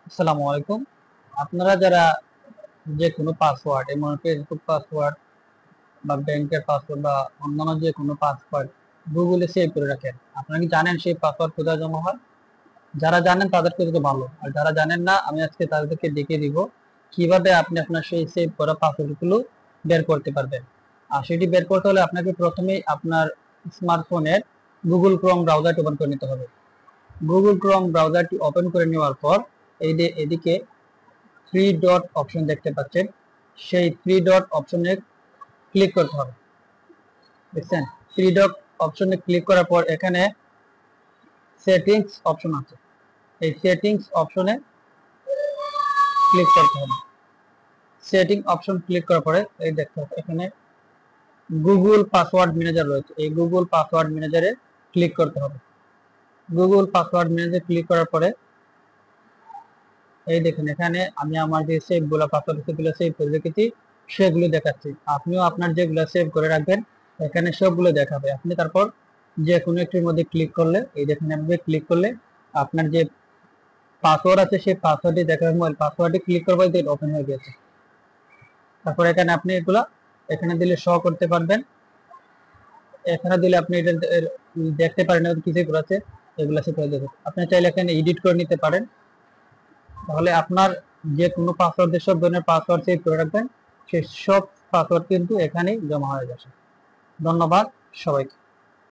আসসালামু আলাইকুম। আপনারা যারা যে কোনো পাসওয়ার্ড, এমন ফেসবুক পাসওয়ার্ড বা ব্যাংকের পাসওয়ার্ড বা অন্যান্য যে কোনো পাসওয়ার্ড গুগলে সেভ করে রাখেন, আপনারা কি জানেন সেই পাসওয়ার্ড কোথায় জমা হয়? যারা জানেন তাদেরকে তো ভালো, আর যারা জানেন না আমি আজকে তাদেরকে দেখিয়ে দিব কিভাবে আপনি আপনার সেই সেভ করা পাসওয়ার্ডগুলো বের করতে পারবেন। আর সেটি বের করতে হলে আপনাকে প্রথমেই আপনার স্মার্টফোনের গুগল ক্রোম ব্রাউজারটি ওপেন করে নিতে হবে। গুগল ক্রোম ব্রাউজারটি ওপেন করে নেওয়ার পর এই যে এদিকে থ্রি ডট অপশন দেখতে পাচ্ছেন, সেই থ্রি ডট অপশনে ক্লিক করতে হবে। দেখছেন, থ্রি ডট অপশনে ক্লিক করার পর এখানে সেটিংস অপশন আছে, এই সেটিংস অপশনে ক্লিক করতে হবে। সেটিং অপশন ক্লিক করার পরে এই দেখতে হবে এখানে গুগল পাসওয়ার্ড ম্যানেজার রয়েছে, এই গুগল পাসওয়ার্ড ম্যানেজারে ক্লিক করতে হবে। গুগল পাসওয়ার্ড ম্যানেজারে ক্লিক করার পরে এই দেখেন এখানে আমি আমার যে সেভ গুলো পাসওয়ার্ড সেগুলো সেভ করে রেখেছি সেগুলো দেখাচ্ছি। আপনিও আপনার যেগুলো সেভ করে রাখবেন এখানে সবগুলো দেখাবে। আপনি তারপর যে কোনো একটির মধ্যে ক্লিক করলে এই দেখেন এভাবে ক্লিক করলে আপনার যে পাসওয়ার্ড আছে সেই পাসওয়ার্ডটি দেখাবে, মোবাইল পাসওয়ার্ডে ক্লিক করবে যে ওপেন হয়ে গেছে। তারপর এখানে আপনি এগুলা এখানে দিলে শো করতে পারবেন। এখানে দিলে আপনি এটা দেখতে পারেন কি সেগুলো আছে, এগুলো সেভ করে দেবেন। আপনি চাইলে এখানে এডিট করে নিতে পারেন। তাহলে আপনার যে কোনো পাসওয়ার্ড, যেসব ধরনের পাসওয়ার্ড সেভ করে রাখবেন সেই সব পাসওয়ার্ড কিন্তু এখানেই জমা হয়ে যাবে। ধন্যবাদ সবাইকে।